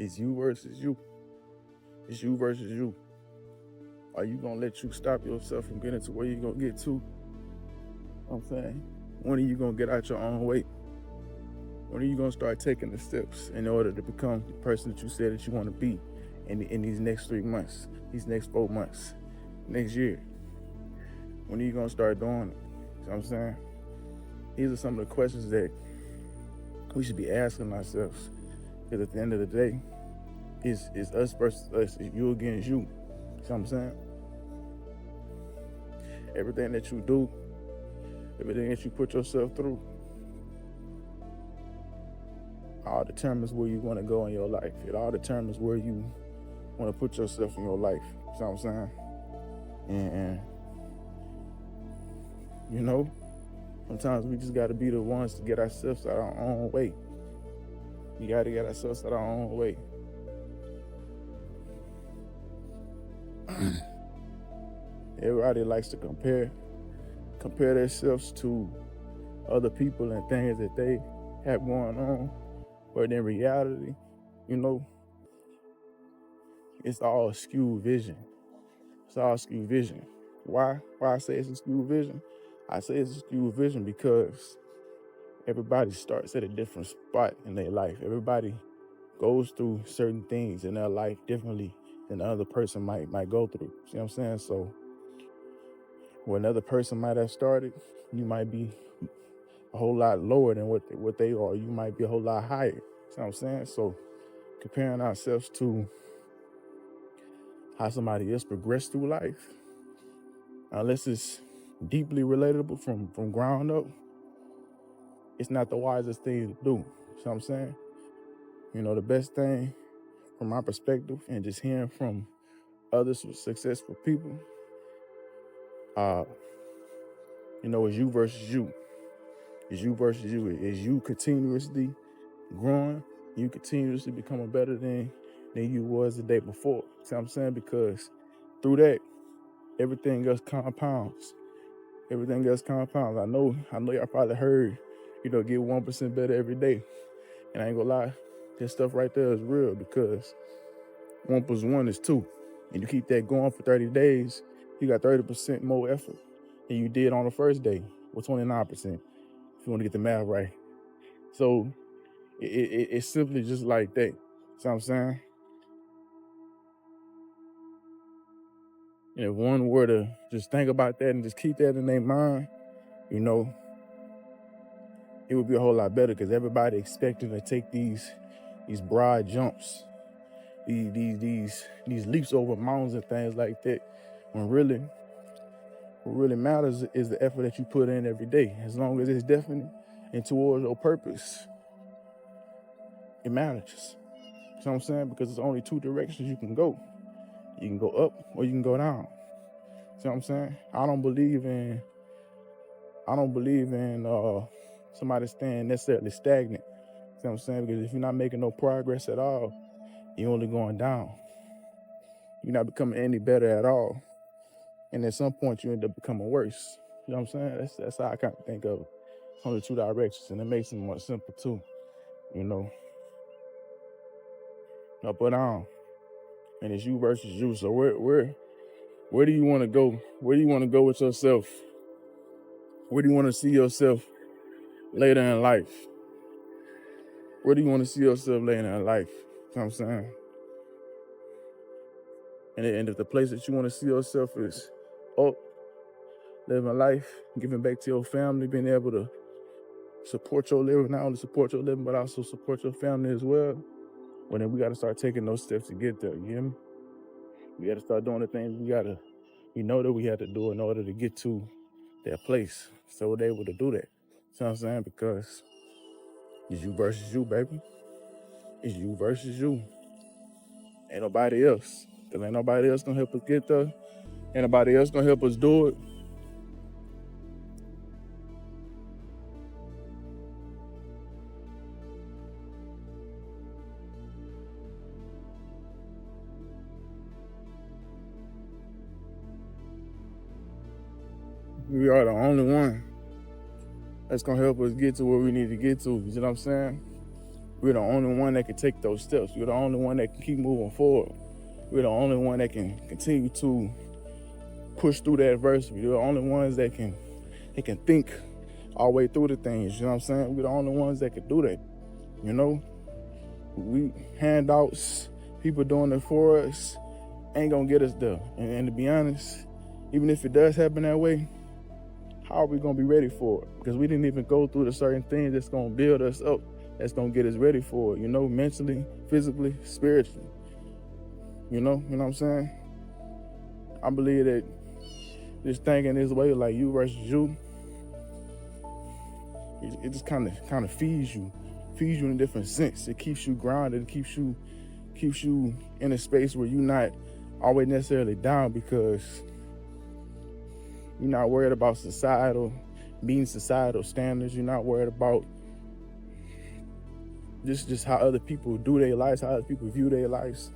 It's you versus you. It's you versus you. Are you gonna let you stop yourself from getting to where you're gonna get to? You know what I'm saying? When are you gonna get out your own way? When are you gonna start taking the steps in order to become the person that you said that you want to be in these next 3 months, these next 4 months, next year? When are you gonna start doing it? You know what I'm saying? These are some of the questions that we should be asking ourselves. Because at the end of the day, it's us versus us. It's you against you. You know what I'm saying? Everything that you do, everything that you put yourself through, all determines where you want to go in your life. It all determines where you want to put yourself in your life. You know what I'm saying? And you know, sometimes we just got to be the ones to get ourselves out our own way. We got to get ourselves out our own way. Everybody likes to compare themselves to other people and things that they have going on, but in reality, you know, it's all skewed vision. It's all skewed vision. Why I say it's a skewed vision? I say it's a skewed vision because everybody starts at a different spot in their life. Everybody goes through certain things in their life differently than the other person might go through. See what I'm saying? So where another person might have started, you might be a whole lot lower than what they are. You might be a whole lot higher. See what I'm saying? So comparing ourselves to how somebody else progressed through life, unless it's deeply relatable from ground up, it's not the wisest thing to do. You know what I'm saying? You know, the best thing from my perspective and just hearing from other successful people, you know, is you versus you. Is you versus you. Is you continuously growing, you continuously becoming better than you was the day before. See what I'm saying? Because through that, everything else compounds. Everything else compounds. I know y'all probably heard, you know, get 1% better every day. And I ain't gonna lie, this stuff right there is real because 1 plus 1 is 2. And you keep that going for 30 days, you got 30% more effort than you did on the first day, with 29%, if you want to get the math right. So it's simply just like that. See what I'm saying? And if one were to just think about that and just keep that in their mind, you know, it would be a whole lot better because everybody expecting to take these broad jumps, these leaps over mountains and things like that, when really what really matters is the effort that you put in every day. As long as it's definite and towards your purpose, it matters. You know what I'm saying? Because there's only 2 directions you can go. You can go up or you can go down. See what I'm saying? I don't believe in somebody staying necessarily stagnant. See what I'm saying? Because if you're not making no progress at all, you're only going down. You're not becoming any better at all. And at some point you end up becoming worse. You know what I'm saying? That's how I kind of think of it. It's only 2 directions, and it makes it more simple too. You know, up or down. And it's you versus you. So where do you want to go? Where do you want to go with yourself? Where do you want to see yourself later in life? Where do you want to see yourself later in life? You know what I'm saying? And if the place that you want to see yourself is up, living life, giving back to your family, being able to support your living, not only support your living, but also support your family as well, well, then we got to start taking those steps to get there, you hear me? We got to start doing the things we know that we have to do in order to get to that place. So we're able to do that. You know what I'm saying? Because it's you versus you, baby. It's you versus you. Ain't nobody else. Because ain't nobody else gonna help us get there. Ain't nobody else gonna help us do it. We are the only one that's gonna help us get to where we need to get to. You know what I'm saying? We're the only one that can take those steps. We're the only one that can keep moving forward. We're the only one that can continue to push through the adversity. We're the only ones that can think our way through the things. You know what I'm saying? We're the only ones that can do that. You know, we handouts, people doing it for us, ain't gonna get us there. And to be honest, even if it does happen that way, how are we gonna be ready for it? Because we didn't even go through the certain things that's gonna build us up, that's gonna get us ready for it, you know, mentally, physically, spiritually. You know what I'm saying? I believe that this thinking this way, like you versus you, it just kind of feeds you in a different sense. It keeps you grounded. It keeps you in a space where you're not always necessarily down, because you're not worried about meeting societal standards. You're not worried about just how other people do their lives, how other people view their lives.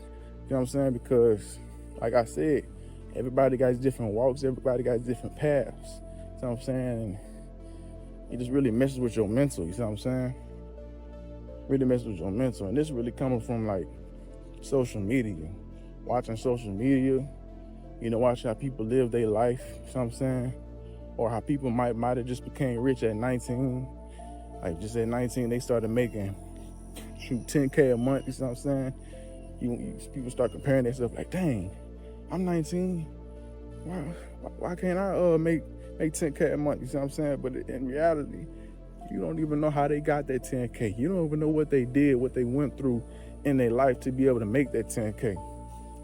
You know what I'm saying? Because, like I said, everybody got different walks. Everybody got different paths. You know what I'm saying? And it just really messes with your mental. You see what I'm saying? Really messes with your mental. And this really coming from like social media. Watching social media, you know, watch how people live their life, you know what I'm saying? Or how people might have just became rich at 19. Like just at 19, they started making, $10K a month, you know what I'm saying? People start comparing themselves like, dang, I'm 19. Why can't I make 10K a month, you know what I'm saying? But in reality, you don't even know how they got that 10K. You don't even know what they did, what they went through in their life to be able to make that 10K.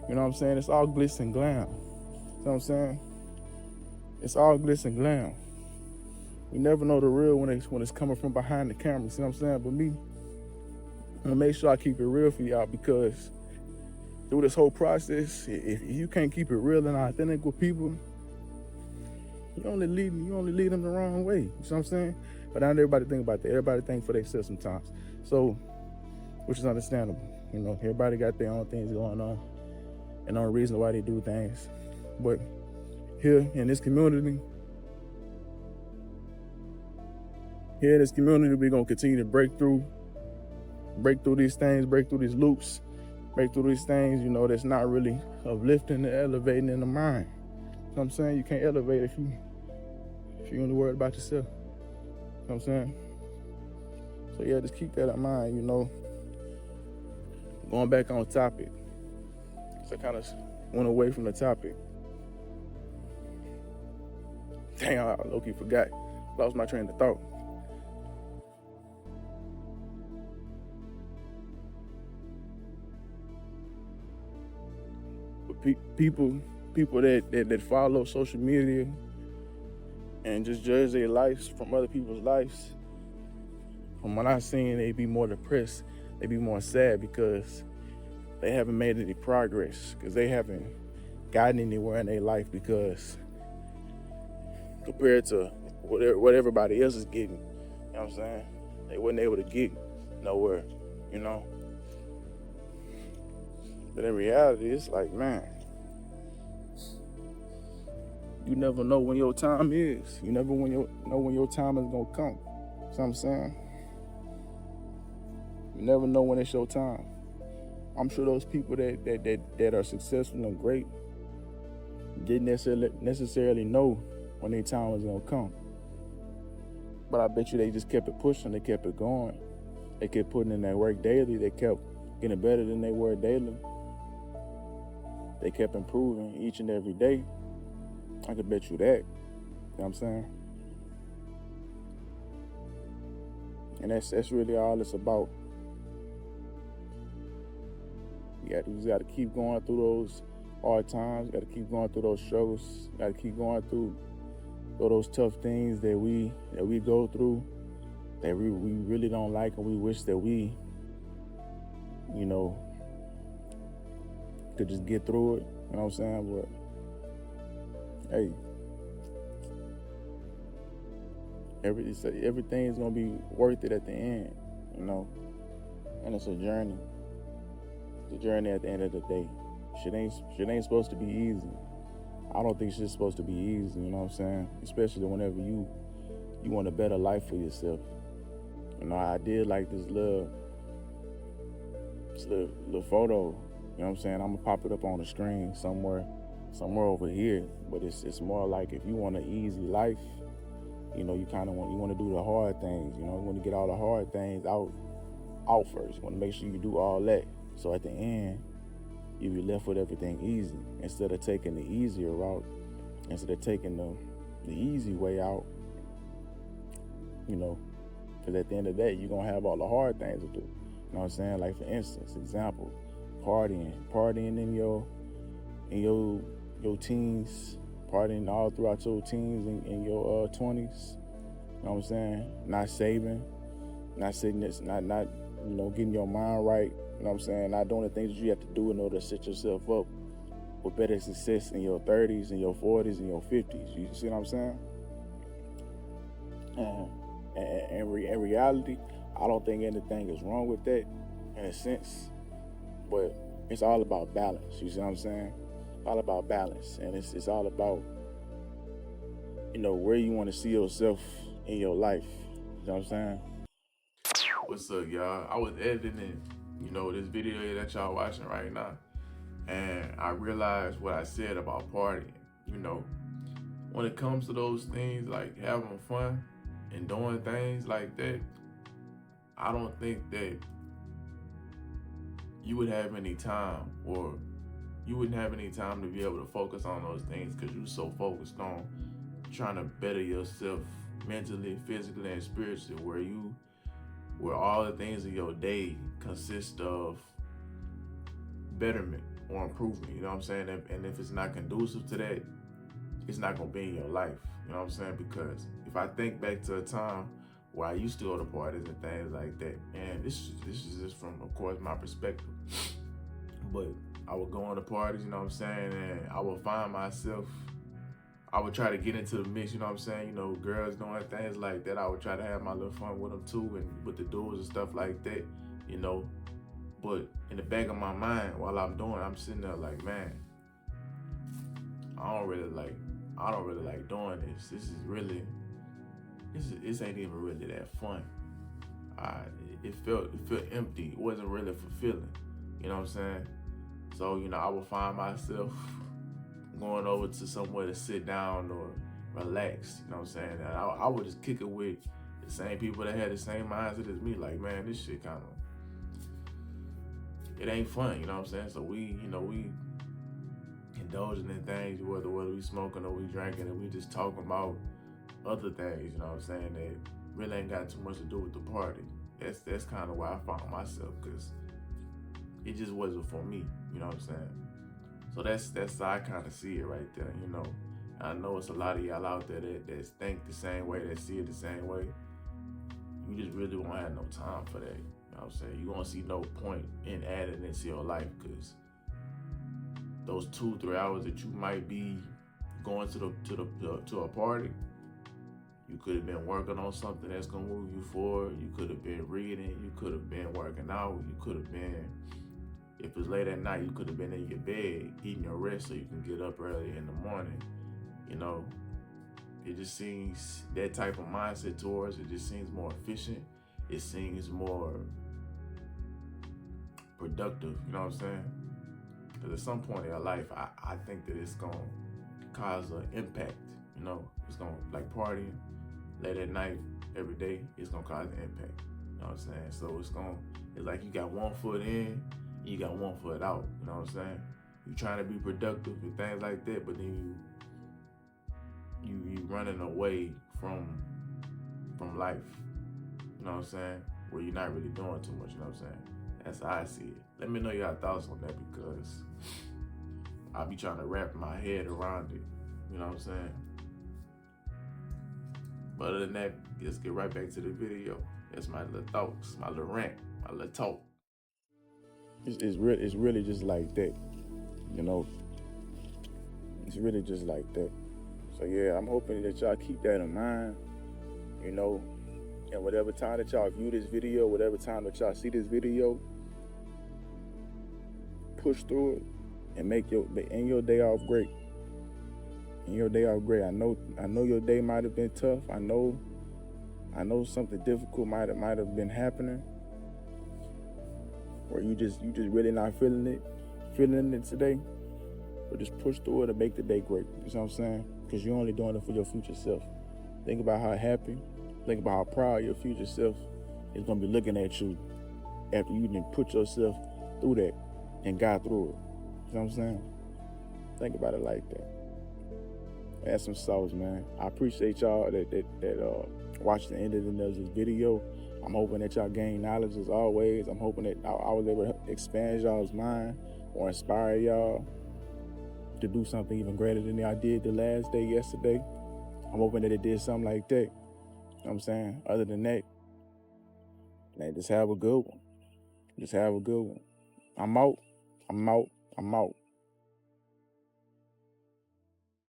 You know what I'm saying? It's all glitz and glam. You know what I'm saying? It's all glitz and glam. We never know the real when it's coming from behind the camera. You see what I'm saying? But me, I'm gonna make sure I keep it real for y'all, because through this whole process, if you can't keep it real and authentic with people, you only lead them the wrong way. You see what I'm saying? But not everybody think about that. Everybody think for themselves sometimes. So, which is understandable. You know, everybody got their own things going on and no reason why they do things. But here in this community, we're gonna continue to break through these things, break through these loops, break through these things, you know, that's not really uplifting and elevating in the mind. You know what I'm saying? You can't elevate if you're only worried about yourself. You know what I'm saying? So yeah, just keep that in mind, you know. Going back on topic. So I kind of went away from the topic. Dang, I low-key forgot. Lost my train of thought. But people that follow social media and just judge their lives from other people's lives, from what I've seen, they be more depressed. They be more sad because they haven't made any progress, because they haven't gotten anywhere in their life, because compared to what everybody else is getting, you know what I'm saying? They wasn't able to get nowhere, you know? But in reality, it's like, man, you never know when your time is. You never know when your time is gonna come. You know what I'm saying? You never know when it's your time. I'm sure those people that are successful and great didn't necessarily know when their time was gonna come. But I bet you they just kept it pushing, they kept it going. They kept putting in that work daily, they kept getting better than they were daily. They kept improving each and every day. I could bet you that. You know what I'm saying? And that's really all it's about. You just got to keep going through those hard times. You got to keep going through those struggles. You got to keep going through those tough things that we go through, that we really don't like, and we wish that we, you know, could just get through it. You know what I'm saying? But hey, everything's gonna be worth it at the end, you know. And it's a journey. It's a journey at the end of the day. Shit ain't supposed to be easy. I don't think shit's supposed to be easy, you know what I'm saying? Especially whenever you want a better life for yourself. You know, I did like this little It's a little photo. You know what I'm saying? I'm gonna pop it up on the screen somewhere over here. But it's more like if you want an easy life, you know, you want to do the hard things. You know, you want to get all the hard things out first. You want to make sure you do all that. So at the end, you be left with everything easy instead of taking the easier route, instead of taking the easy way out. You know, because at the end of the day, you're gonna have all the hard things to do. You know what I'm saying? Like for instance, example, partying in your teens, partying all throughout your teens and your 20s. You know what I'm saying? Not saving, not sitting this, not you know, getting your mind right. You know what I'm saying? Not doing the things that you have to do in order to set yourself up with better success in your 30s and your 40s and your 50s. You see what I'm saying? And in reality, I don't think anything is wrong with that in a sense, but it's all about balance. You see what I'm saying? All about balance, and it's all about, you know, where you want to see yourself in your life. You know what I'm saying? What's up, y'all? I was editing, you know, this video that y'all watching right now, and I realized what I said about partying. You know, when it comes to those things like having fun and doing things like that, I don't think that you would have any time, or you wouldn't have any time to be able to focus on those things because you're so focused on trying to better yourself mentally, physically, and spiritually, where all the things of your day consist of betterment or improvement. You know what I'm saying? And if it's not conducive to that, it's not gonna be in your life. You know what I'm saying? Because if I think back to a time where I used to go to parties and things like that, and this is just from, of course, my perspective, but I would go on to parties, you know what I'm saying, and I would find myself, I would try to get into the mix, you know what I'm saying, you know, girls doing things like that, I would try to have my little fun with them too, and with the dudes and stuff like that, you know, but in the back of my mind, while I'm sitting there like, man, I don't really like doing this. This ain't even really that fun. It felt empty. It wasn't really fulfilling. You know what I'm saying? So, you know, I would find myself going over to somewhere to sit down or relax. You know what I'm saying? And I would just kick it with the same people that had the same mindset as me. Like, man, this shit kind of, it ain't fun. You know what I'm saying? So we indulging in things, whether we smoking or we drinking, and we just talking about other things, you know what I'm saying, that really ain't got too much to do with the party. That's kind of where I found myself, because it just wasn't for me, you know what I'm saying? So that's how I kind of see it right there, you know. And I know it's a lot of y'all out there that think the same way, that see it the same way. You just really won't have no time for that, you know what I'm saying? You won't see no point in adding into your life, because those 2-3 hours that you might be going to a party, you could have been working on something that's gonna move you forward. You could have been reading. You could have been working out. You could have been, if it's late at night, you could have been in your bed eating your rest so you can get up early in the morning. You know, it just seems, that type of mindset towards it just seems more efficient. It seems more productive. You know what I'm saying? Because at some point in your life, I think that it's gonna cause an impact. You know, it's gonna, like partying late at night every day, it's gonna cause an impact. You know what I'm saying? So it's like you got one foot in, and you got one foot out. You know what I'm saying? You trying to be productive and things like that, but then you running away from life. You know what I'm saying? Where you're not really doing too much. You know what I'm saying? That's how I see it. Let me know your thoughts on that, because I'll be trying to wrap my head around it. You know what I'm saying? But other than that, let's get right back to the video. That's my little thoughts, my little rant, my little talk. It's really just like that, you know. It's really just like that. So yeah, I'm hoping that y'all keep that in mind, you know. And whatever time that y'all view this video, whatever time that y'all see this video, push through it and make your day off great. And your day off great. I know your day might have been tough. I know something difficult might have been happening. Or you just really not feeling it today, but just push through it and make the day great. You know what I'm saying? Because you're only doing it for your future self. Think about how happy, think about how proud your future self is gonna be looking at you after you didn't put yourself through that and got through it. You know what I'm saying? Think about it like that. Add some sauce, man. I appreciate y'all that watched the end of this video. I'm hoping that y'all gain knowledge as always. I'm hoping that I was able to expand y'all's mind or inspire y'all to do something even greater than I did the last day yesterday. I'm hoping that it did something like that. You know what I'm saying? Other than that, man, just have a good one. Just have a good one. I'm out. I'm out. I'm out.